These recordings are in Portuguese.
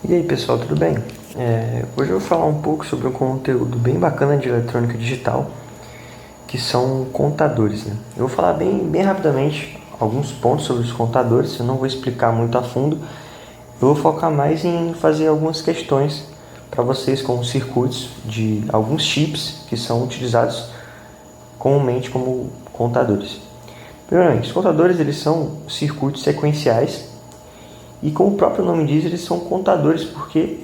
E aí pessoal, tudo bem? Hoje eu vou falar um pouco sobre um conteúdo bem bacana de eletrônica digital, que são contadores, né? Eu vou falar bem rapidamente alguns pontos sobre os contadores, eu não vou explicar muito a fundo, eu vou focar mais em fazer algumas questões para vocês com os circuitos de alguns chips que são utilizados comumente como contadores. Primeiramente, os contadores eles são circuitos sequenciais e, como o próprio nome diz, eles são contadores porque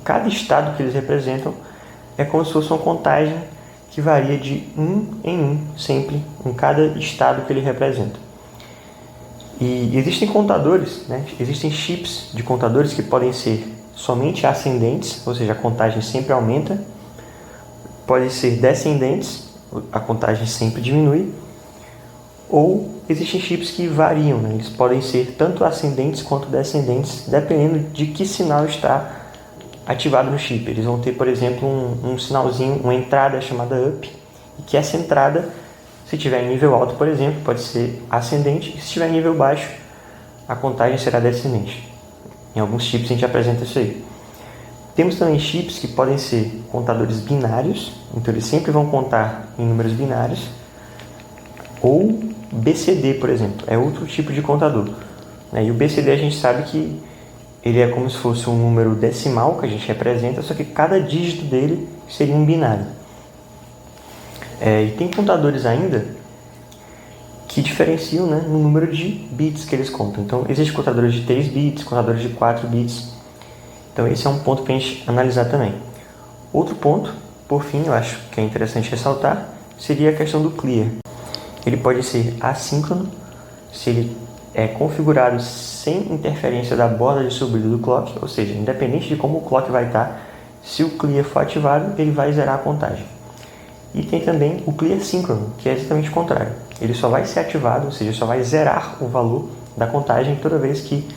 cada estado que eles representam é como se fosse uma contagem que varia de 1 em 1, sempre, em cada estado que ele representa. E existem contadores, né? Existem chips de contadores que podem ser somente ascendentes, ou seja, a contagem sempre aumenta, podem ser descendentes, a contagem sempre diminui, ou existem chips que variam, né? Eles podem ser tanto ascendentes quanto descendentes, dependendo de que sinal está ativado no chip. Eles vão ter, por exemplo, um sinalzinho, uma entrada chamada up, e que essa entrada, se tiver em nível alto, por exemplo, pode ser ascendente, e se estiver em nível baixo, a contagem será descendente. Em alguns chips a gente apresenta isso aí. Temos também chips que podem ser contadores binários, então eles sempre vão contar em números binários, ou BCD, por exemplo, é outro tipo de contador. E o BCD a gente sabe que ele é como se fosse um número decimal que a gente representa, só que cada dígito dele seria um binário. E tem contadores ainda que diferenciam, né, no número de bits que eles contam. Então, existem contadores de 3 bits, contadores de 4 bits. Então, esse é um ponto para a gente analisar também. Outro ponto, por fim, eu acho que é interessante ressaltar, seria a questão do clear. Ele pode ser assíncrono, se ele é configurado sem interferência da borda de subida do clock, ou seja, independente de como o clock vai estar, se o clear for ativado, ele vai zerar a contagem. E tem também o clear síncrono, que é exatamente o contrário. Ele só vai ser ativado, ou seja, só vai zerar o valor da contagem toda vez que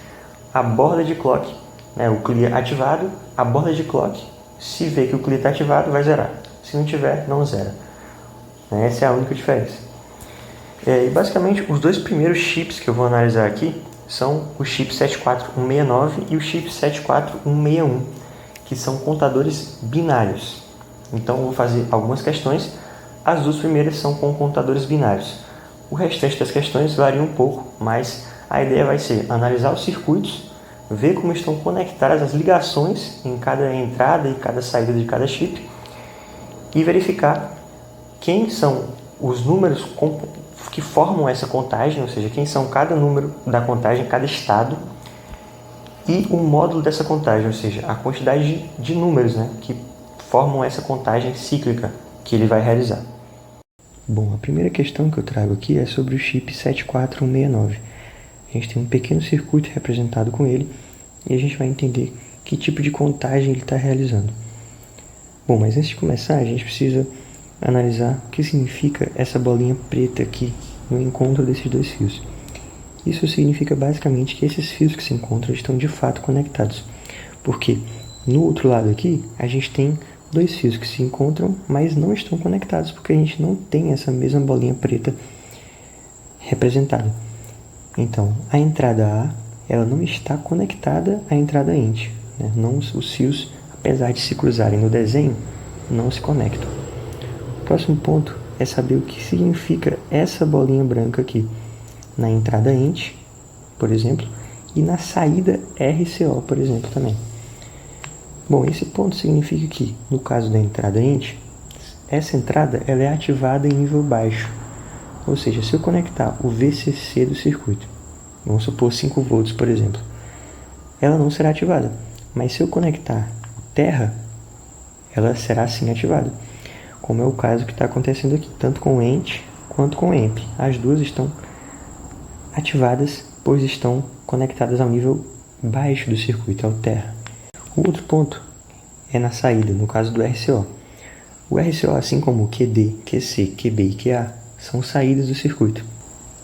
a borda de clock, né, o clear ativado, a borda de clock, se vê que o clear está ativado, vai zerar. Se não tiver, não zera. Essa é a única diferença. E basicamente, os dois primeiros chips que eu vou analisar aqui são o chip 74169 e o chip 74161, que são contadores binários. Então, eu vou fazer algumas questões. As duas primeiras são com contadores binários. O restante das questões varia um pouco, mas a ideia vai ser analisar os circuitos, ver como estão conectadas as ligações em cada entrada e cada saída de cada chip e verificar quem são os números que formam essa contagem, ou seja, quem são cada número da contagem, cada estado, e o módulo dessa contagem, ou seja, a quantidade de números, né, que formam essa contagem cíclica que ele vai realizar. Bom, a primeira questão que eu trago aqui é sobre o chip 74169. A gente tem um pequeno circuito representado com ele e a gente vai entender que tipo de contagem ele está realizando. Bom, mas antes de começar, a gente precisa analisar o que significa essa bolinha preta aqui no encontro desses dois fios. Isso significa basicamente que esses fios que se encontram estão de fato conectados, porque no outro lado aqui a gente tem dois fios que se encontram, mas não estão conectados, porque a gente não tem essa mesma bolinha preta representada. Então, a entrada A ela não está conectada à entrada ENT, né? Não, os fios, apesar de se cruzarem no desenho, não se conectam. O próximo ponto é saber o que significa essa bolinha branca aqui na entrada ENT, por exemplo, e na saída RCO, por exemplo, também. Bom, esse ponto significa que, no caso da entrada ENT, essa entrada ela é ativada em nível baixo. Ou seja, se eu conectar o VCC do circuito, vamos supor 5 volts, por exemplo, ela não será ativada. Mas se eu conectar o terra, ela será sim ativada. Como é o caso que está acontecendo aqui, tanto com o ENT quanto com o EMP. As duas estão ativadas, pois estão conectadas ao nível baixo do circuito, ao terra. O outro ponto é na saída, no caso do RCO. O RCO, assim como o QD, QC, QB e QA, são saídas do circuito.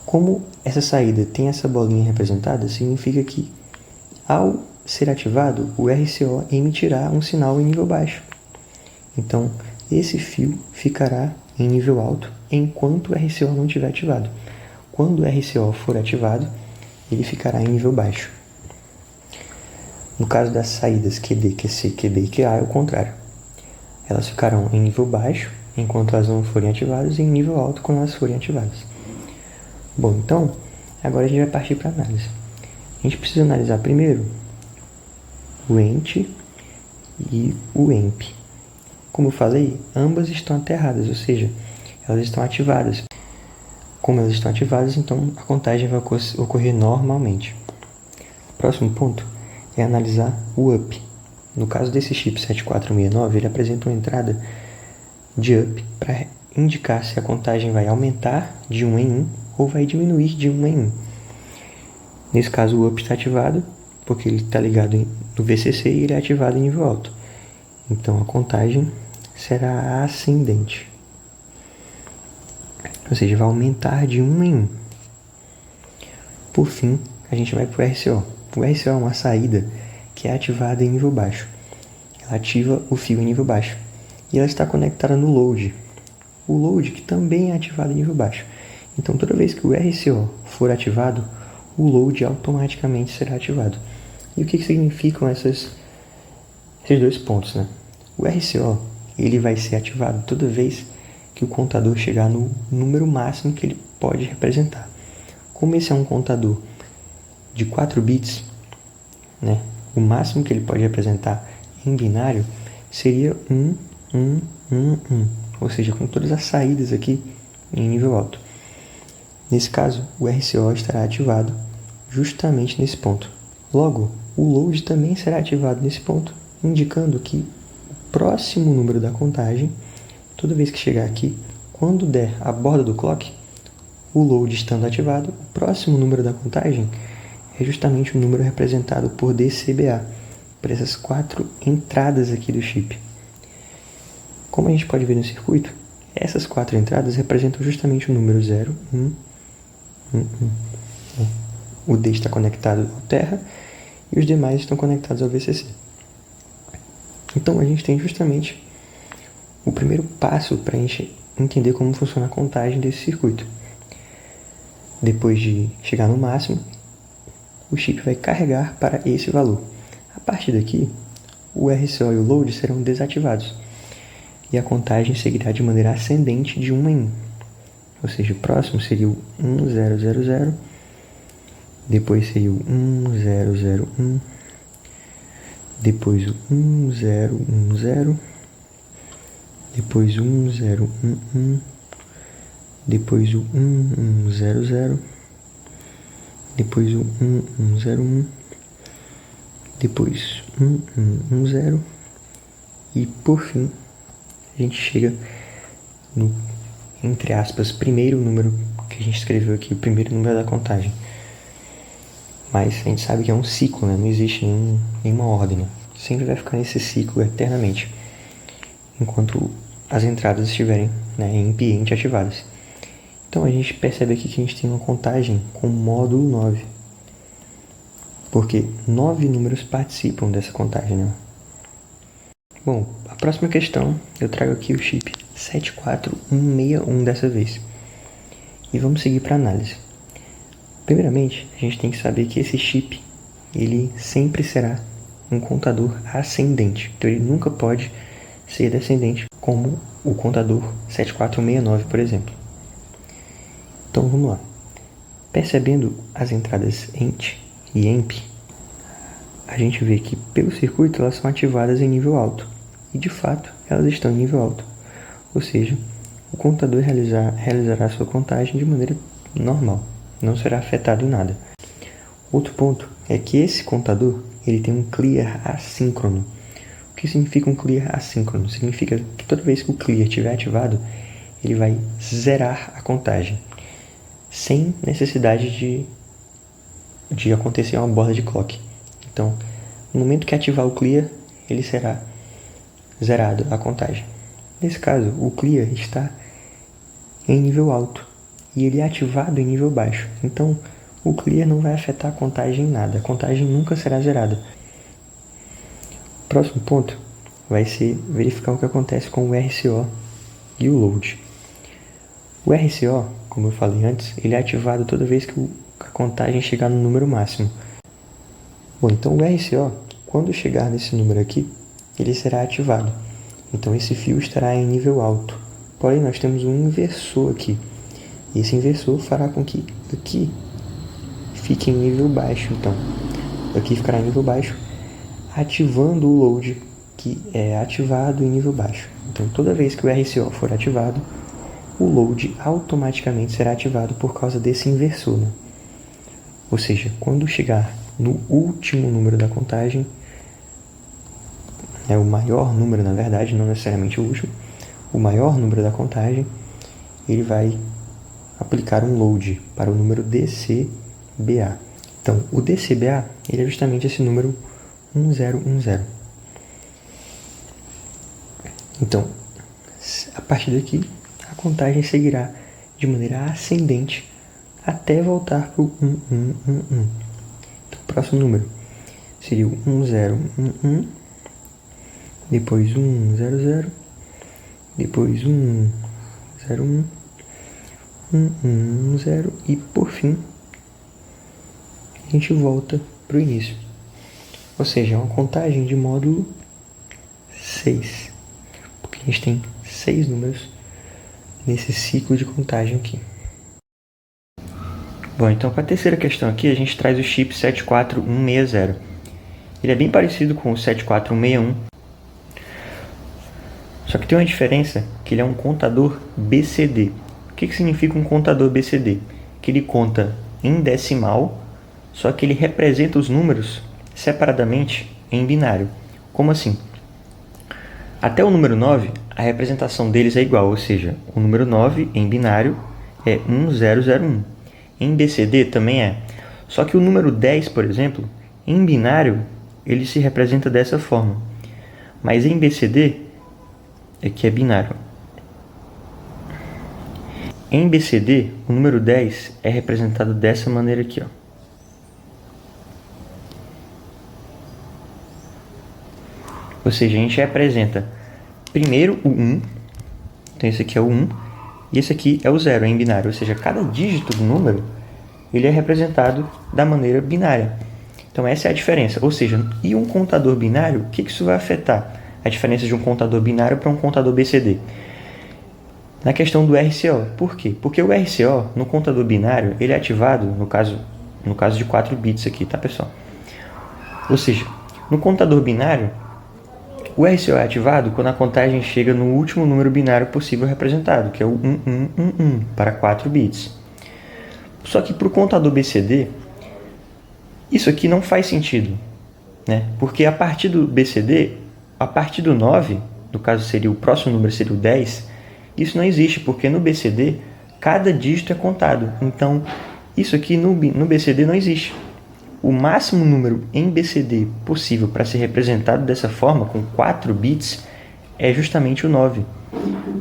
Como essa saída tem essa bolinha representada, significa que, ao ser ativado, o RCO emitirá um sinal em nível baixo. Então, esse fio ficará em nível alto enquanto o RCO não estiver ativado. Quando o RCO for ativado, ele ficará em nível baixo. No caso das saídas QD, QC, QB e QA é o contrário. Elas ficarão em nível baixo enquanto elas não forem ativadas e em nível alto quando elas forem ativadas. Bom, então, agora a gente vai partir para a análise. A gente precisa analisar primeiro o ent e o emp. Como eu falei, ambas estão aterradas, ou seja, elas estão ativadas. Como elas estão ativadas, então a contagem vai ocorrer normalmente. Próximo ponto é analisar o up. No caso desse chip 7469, ele apresenta uma entrada de up para indicar se a contagem vai aumentar de 1 em 1 ou vai diminuir de 1 em 1. Nesse caso, o up está ativado porque ele está ligado no VCC e ele é ativado em nível alto. Então a contagem será ascendente. Ou seja, vai aumentar de 1 em 1. Por fim, a gente vai para o RCO. O RCO é uma saída que é ativada em nível baixo. Ela ativa o fio em nível baixo. E ela está conectada no load. O load que também é ativado em nível baixo. Então, toda vez que o RCO for ativado, o load automaticamente será ativado. E o que significam esses dois pontos, né? O RCO ele vai ser ativado toda vez que o contador chegar no número máximo que ele pode representar. Como esse é um contador de 4 bits, né, o máximo que ele pode representar em binário seria 1, 1, 1, 1. Ou seja, com todas as saídas aqui em nível alto. Nesse caso, o RCO estará ativado justamente nesse ponto. Logo, o load também será ativado nesse ponto, indicando que o próximo número da contagem, toda vez que chegar aqui, quando der a borda do clock, o load estando ativado, o próximo número da contagem é justamente o número representado por DCBA, por essas 4 entradas aqui do chip. Como a gente pode ver no circuito, essas 4 entradas representam justamente o número 0, 1, 1, 1. O D está conectado ao terra e os demais estão conectados ao VCC. Então a gente tem justamente o primeiro passo para a gente entender como funciona a contagem desse circuito. Depois de chegar no máximo, o chip vai carregar para esse valor. A partir daqui, o RCO e o load serão desativados e a contagem seguirá de maneira ascendente de 1 em 1. Ou seja, o próximo seria o 1000, depois seria o 1001, depois o 1010, depois o 1011, depois o 1100, depois o 1101, depois 1110 e por fim a gente chega no, entre aspas, primeiro número que a gente escreveu aqui, o primeiro número da contagem. Mas a gente sabe que é um ciclo, né? Não existe nenhuma ordem, né? Sempre vai ficar nesse ciclo eternamente, enquanto as entradas estiverem, né, em ambiente ativadas. Então a gente percebe aqui que a gente tem uma contagem com módulo 9, porque 9 números participam dessa contagem, né? Bom, a próxima questão, eu trago aqui o chip 74161 dessa vez. E vamos seguir para a análise. Primeiramente, a gente tem que saber que esse chip, ele sempre será um contador ascendente. Então ele nunca pode ser descendente, como o contador 7469, por exemplo. Então vamos lá. Percebendo as entradas ENT e EMP, a gente vê que pelo circuito elas são ativadas em nível alto. E de fato, elas estão em nível alto. Ou seja, o contador realizará sua contagem de maneira normal. Não será afetado em nada. Outro ponto é que esse contador ele tem um clear assíncrono. O que significa um clear assíncrono? Significa que toda vez que o clear estiver ativado, ele vai zerar a contagem, sem necessidade de acontecer uma borda de clock. Então, no momento que ativar o clear, ele será zerado a contagem. Nesse caso, o clear está em nível alto e ele é ativado em nível baixo. Então, o clear não vai afetar a contagem em nada. A contagem nunca será zerada. O próximo ponto vai ser verificar o que acontece com o RCO e o load. O RCO, como eu falei antes, ele é ativado toda vez que a contagem chegar no número máximo. Bom, então o RCO, quando chegar nesse número aqui, ele será ativado. Então esse fio estará em nível alto. Porém, nós temos um inversor aqui. E esse inversor fará com que aqui fique em nível baixo. Então, aqui ficará em nível baixo, ativando o load que é ativado em nível baixo. Então, toda vez que o RCO for ativado, o load automaticamente será ativado por causa desse inversor, né? Ou seja, quando chegar no último número da contagem, o maior número, na verdade, não necessariamente o último, o maior número da contagem, ele vai aplicar um load para o número DCBA. Então, o DCBA ele é justamente esse número 1010. Então, a partir daqui, a contagem seguirá de maneira ascendente até voltar para o 1111. Então, o próximo número seria o 1011, depois 100, depois 101, 110 e, por fim, a gente volta para o início. Ou seja, é uma contagem de módulo 6. Porque a gente tem 6 números nesse ciclo de contagem aqui. Bom, então para a terceira questão aqui, a gente traz o chip 74160. Ele é bem parecido com o 74161, só que tem uma diferença, que ele é um contador BCD. O que significa um contador BCD? Que ele conta em decimal, só que ele representa os números separadamente em binário. Como assim? Até o número 9, a representação deles é igual, ou seja, o número 9 em binário é 1001. Em BCD também é. Só que o número 10, por exemplo, em binário, ele se representa dessa forma. Mas em BCD, que é binário. Em BCD, o número 10 é representado dessa maneira aqui, ó. Ou seja, a gente representa primeiro o 1, então esse aqui é o 1, e esse aqui é o 0 em binário. Ou seja, cada dígito do número ele é representado da maneira binária. Então essa é a diferença. Ou seja, e um contador binário, o que isso vai afetar? A diferença de um contador binário para um contador BCD. Na questão do RCO. Por quê? Porque o RCO, no contador binário, ele é ativado, no caso de 4 bits aqui, tá, pessoal? Ou seja, no contador binário, o RCO é ativado quando a contagem chega no último número binário possível representado, que é o 1111, para 4 bits. Só que para o contador BCD, isso aqui não faz sentido, né? Porque a partir do BCD, a partir do 9, no caso seria o próximo número, seria o 10, isso não existe, porque no BCD, cada dígito é contado. Então, isso aqui no BCD não existe. O máximo número em BCD possível para ser representado dessa forma, com 4 bits, é justamente o 9.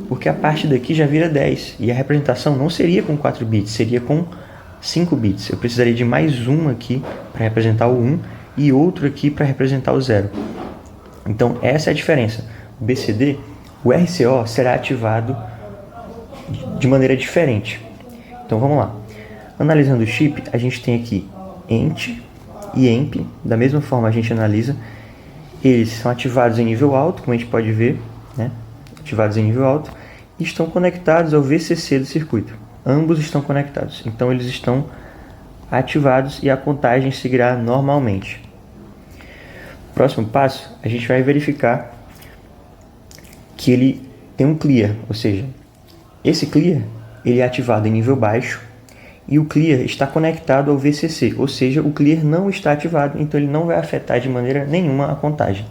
Porque a parte daqui já vira 10. E a representação não seria com 4 bits, seria com 5 bits. Eu precisaria de mais um aqui para representar o 1 e outro aqui para representar o 0. Então, essa é a diferença. O BCD, o RCO será ativado de maneira diferente. Então, vamos lá. Analisando o chip, a gente tem aqui ENT e EMP. Da mesma forma, a gente analisa. Eles são ativados em nível alto, como a gente pode ver, né? Ativados em nível alto, e estão conectados ao VCC do circuito. Ambos estão conectados. Então, eles estão ativados e a contagem seguirá normalmente. Próximo passo, a gente vai verificar que ele tem um clear, ou seja, esse clear ele é ativado em nível baixo e o clear está conectado ao VCC, ou seja, o clear não está ativado, então ele não vai afetar de maneira nenhuma a contagem.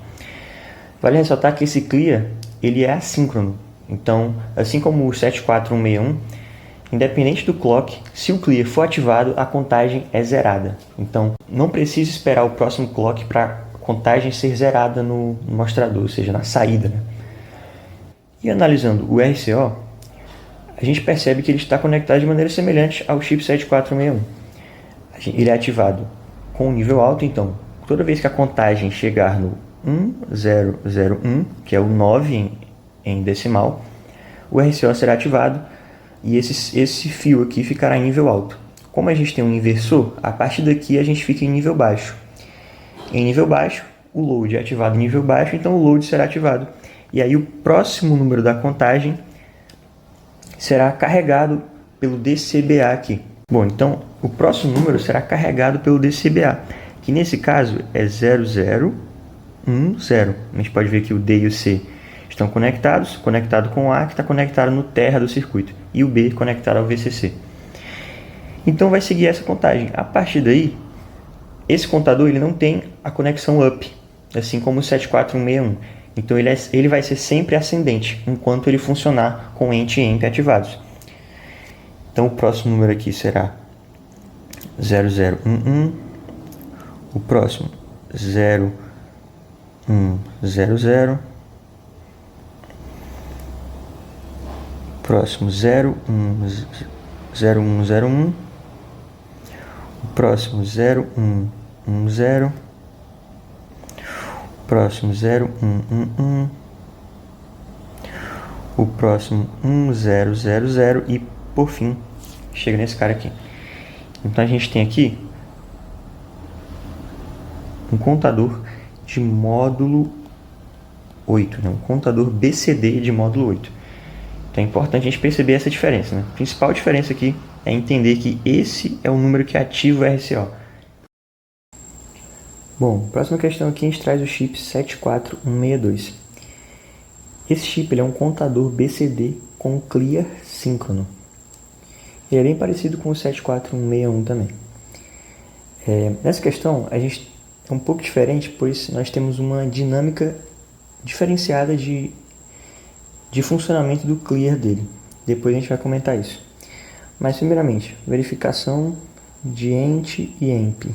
Vale ressaltar que esse clear ele é assíncrono, então, assim como o 74161, independente do clock, se o clear for ativado, a contagem é zerada. Então, não precisa esperar o próximo clock para a contagem ser zerada no mostrador, ou seja, na saída, né? E analisando o RCO, a gente percebe que ele está conectado de maneira semelhante ao chip 7461. Ele é ativado com um nível alto, então, toda vez que a contagem chegar no 1001, que é o 9 em decimal, o RCO será ativado e esse fio aqui ficará em nível alto. Como a gente tem um inversor, a partir daqui a gente fica em nível baixo. Em nível baixo, o load é ativado em nível baixo, então o load será ativado. E aí o próximo número da contagem será carregado pelo DCBA aqui. Bom, então o próximo número será carregado pelo DCBA, que nesse caso é 0010. A gente pode ver que o D e o C estão conectados, conectado com o A, que está conectado no terra do circuito, e o B conectado ao VCC. Então vai seguir essa contagem. A partir daí, esse contador ele não tem a conexão up, assim como o 74161. Então ele vai ser sempre ascendente, enquanto ele funcionar com ENT e EMP ativados. Então o próximo número aqui será 0011, o próximo 0100, próximo 0101, o próximo 0110, o próximo 0111, o próximo 1000 e por fim chega nesse cara aqui. Então a gente tem aqui um contador de módulo 8, né? Um contador BCD de módulo 8. Então é importante a gente perceber essa diferença, né? A principal diferença aqui é entender que esse é o número que ativa o RCO. Bom, próxima questão aqui a gente traz o chip 74162. Esse chip ele é um contador BCD com clear síncrono. Ele é bem parecido com o 74161 também. Nessa questão a gente é um pouco diferente, pois nós temos uma dinâmica diferenciada de funcionamento do clear dele. Depois a gente vai comentar isso. Mas primeiramente, verificação de ENT e EMP.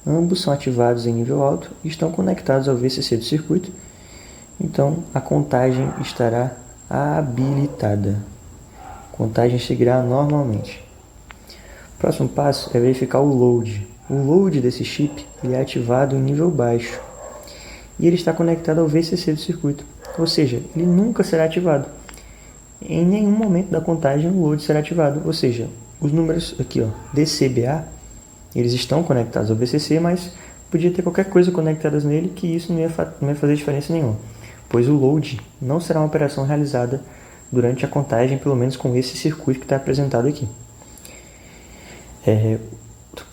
Ambos são ativados em nível alto e estão conectados ao VCC do circuito. Então a contagem estará habilitada. A contagem seguirá normalmente. O próximo passo é verificar o load. O load desse chip ele é ativado em nível baixo e ele está conectado ao VCC do circuito, ou seja, ele nunca será ativado. Em nenhum momento da contagem o load será ativado, ou seja, os números aqui, ó, DCBA, eles estão conectados ao VCC, mas podia ter qualquer coisa conectada nele que isso não ia fazer diferença nenhuma, pois o load não será uma operação realizada durante a contagem, pelo menos com esse circuito que está apresentado aqui.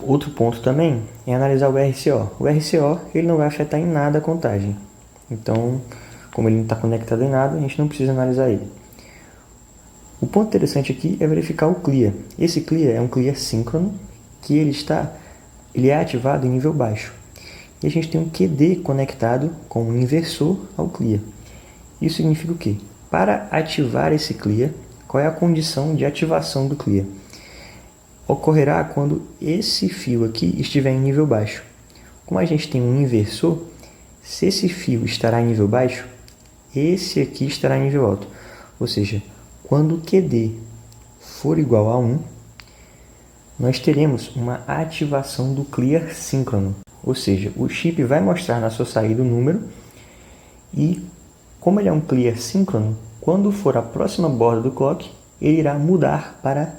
Outro ponto também é analisar o RCO. O RCO ele não vai afetar em nada a contagem. Então, como ele não está conectado em nada, a gente não precisa analisar ele. O ponto interessante aqui é verificar o clear. Esse clear é um clear síncrono que ele é ativado em nível baixo. E a gente tem um QD conectado com um inversor ao clear. Isso significa o quê? Para ativar esse clear, qual é a condição de ativação do clear? Ocorrerá quando esse fio aqui estiver em nível baixo. Como a gente tem um inversor, se esse fio estará em nível baixo, esse aqui estará em nível alto. Ou seja, quando o QD for igual a 1, nós teremos uma ativação do clear síncrono. Ou seja, o chip vai mostrar na sua saída o número e, como ele é um clear síncrono, quando for a próxima borda do clock, ele irá mudar para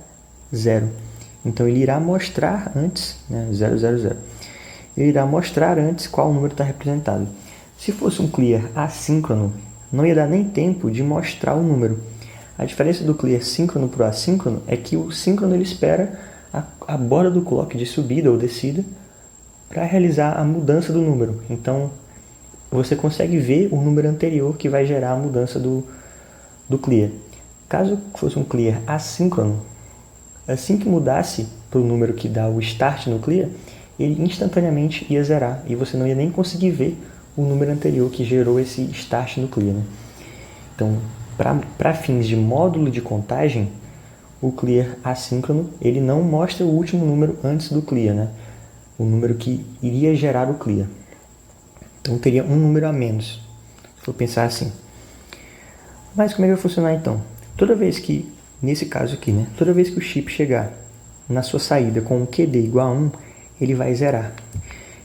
0. Então ele irá mostrar antes, 000, ele irá mostrar antes qual número está representado. Se fosse um clear assíncrono, não ia dar nem tempo de mostrar o número. A diferença do clear síncrono para o assíncrono é que o síncrono ele espera a borda do clock de subida ou descida para realizar a mudança do número. Então você consegue ver o número anterior que vai gerar a mudança do clear. Caso fosse um clear assíncrono, assim que mudasse para o número que dá o start no clear, ele instantaneamente ia zerar e você não ia nem conseguir ver o número anterior que gerou esse start no clear. Então, para fins de módulo de contagem, o clear assíncrono ele não mostra o último número antes do clear, o número que iria gerar o clear. Então teria um número a menos, se for pensar assim. Mas como é que vai funcionar então? Toda vez que, nesse caso aqui, toda vez que o chip chegar na sua saída com um QD igual a 1, ele vai zerar.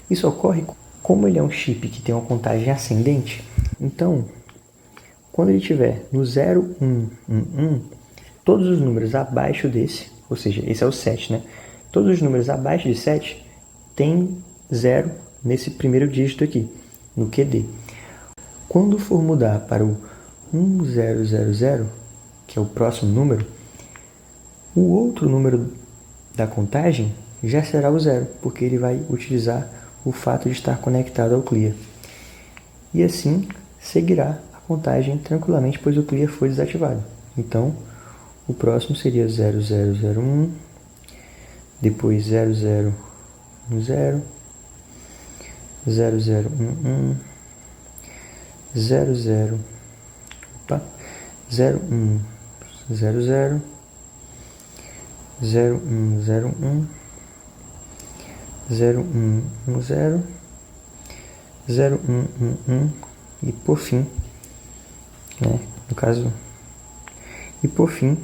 Isso ocorre como ele é um chip que tem uma contagem ascendente. Então, quando ele estiver no 0111, todos os números abaixo desse, ou seja, esse é o 7, todos os números abaixo de 7 tem 0 nesse primeiro dígito aqui. no QD. Quando for mudar para o 1000, que é o próximo número, o outro número da contagem já será o 0, porque ele vai utilizar o fato de estar conectado ao clear. E assim seguirá a contagem tranquilamente, pois o clear foi desativado. Então, o próximo seria 0001, depois 0010, 0011, 00, opa, 0100, 0101, 0110, 0111 e por fim, né, no caso, e por fim,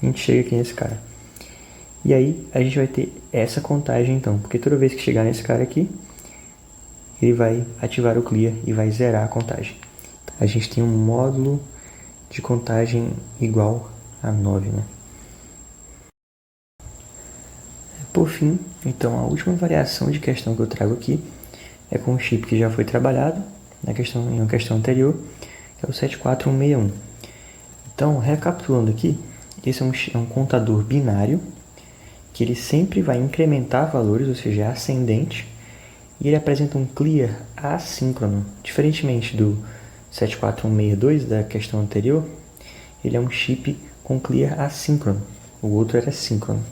a gente chega aqui nesse cara. E aí a gente vai ter essa contagem então, porque toda vez que chegar nesse cara aqui, ele vai ativar o clear e vai zerar a contagem. A gente tem um módulo de contagem igual a 9, né? Por fim, então, a última variação de questão que eu trago aqui é com um chip que já foi trabalhado em uma questão anterior, que é o 74161. Então, recapitulando aqui, esse é um contador binário, que ele sempre vai incrementar valores, ou seja, é ascendente, e ele apresenta um clear assíncrono. Diferentemente do 74162 da questão anterior, ele é um chip com clear assíncrono, o outro era síncrono.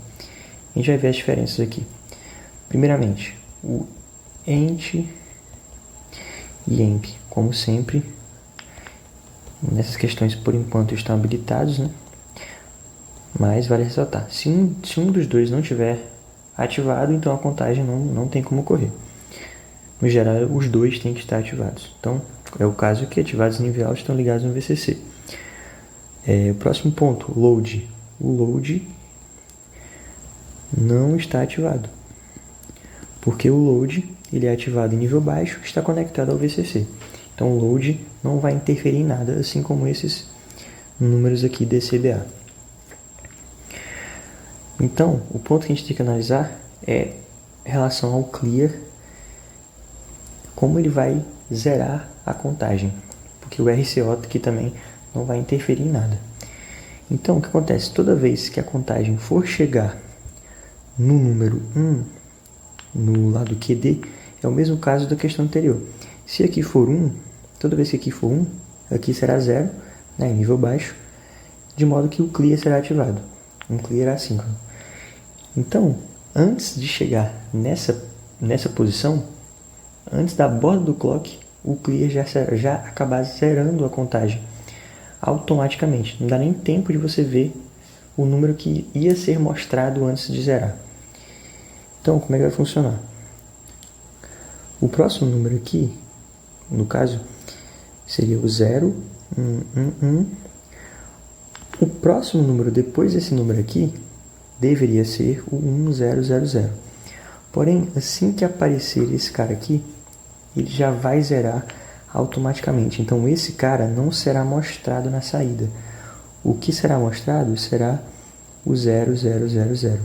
A gente vai ver as diferenças aqui. Primeiramente, o ENT e EMP, como sempre, nessas questões por enquanto estão habilitados, né? Mas vale ressaltar, se um dos dois não tiver ativado, então a contagem não tem como ocorrer. No geral, os dois têm que estar ativados. Então, é o caso que ativados em nível alto estão ligados no VCC. O próximo ponto, load. O load não está ativado, porque o load ele é ativado em nível baixo, está conectado ao VCC. Então, o load não vai interferir em nada, assim como esses números aqui DCBA. Então, o ponto que a gente tem que analisar é em relação ao clear, como ele vai zerar a contagem, porque o RCO aqui também não vai interferir em nada. Então, o que acontece? Toda vez que a contagem for chegar no número 1, no lado QD, é o mesmo caso da questão anterior. Se aqui for 1, toda vez que aqui for 1, aqui será 0, né, em nível baixo, de modo que o clear será ativado, um clear assíncrono. Então, antes de chegar nessa posição, antes da borda do clock, o clear já acabar zerando a contagem automaticamente. Não dá nem tempo de você ver o número que ia ser mostrado antes de zerar. Então, como é que vai funcionar? O próximo número aqui, no caso, seria o 0, 1, 1, 1. O próximo número depois desse número aqui deveria ser o 1000. Porém, assim que aparecer esse cara aqui, ele já vai zerar automaticamente. Então, esse cara não será mostrado na saída. O que será mostrado será o 0000,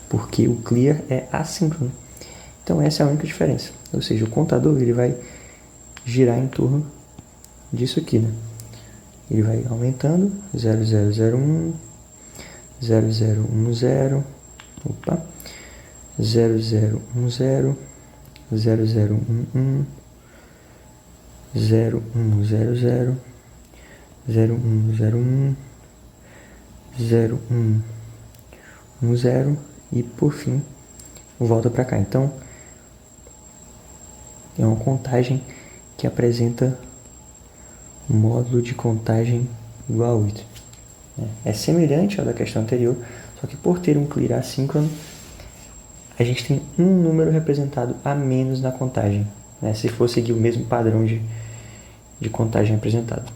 porque o clear é assíncrono. Então, essa é a única diferença. Ou seja, o contador ele vai girar em torno disso aqui, né? Ele vai aumentando, 0001, 0010, opa, 0010, 0011, 0100, 0101, 0110 e por fim volta para cá. Então é uma contagem que apresenta módulo de contagem igual a 8. É semelhante ao da questão anterior, só que por ter um clear assíncrono, a gente tem um número representado a menos na contagem, né, se for seguir o mesmo padrão de contagem apresentado.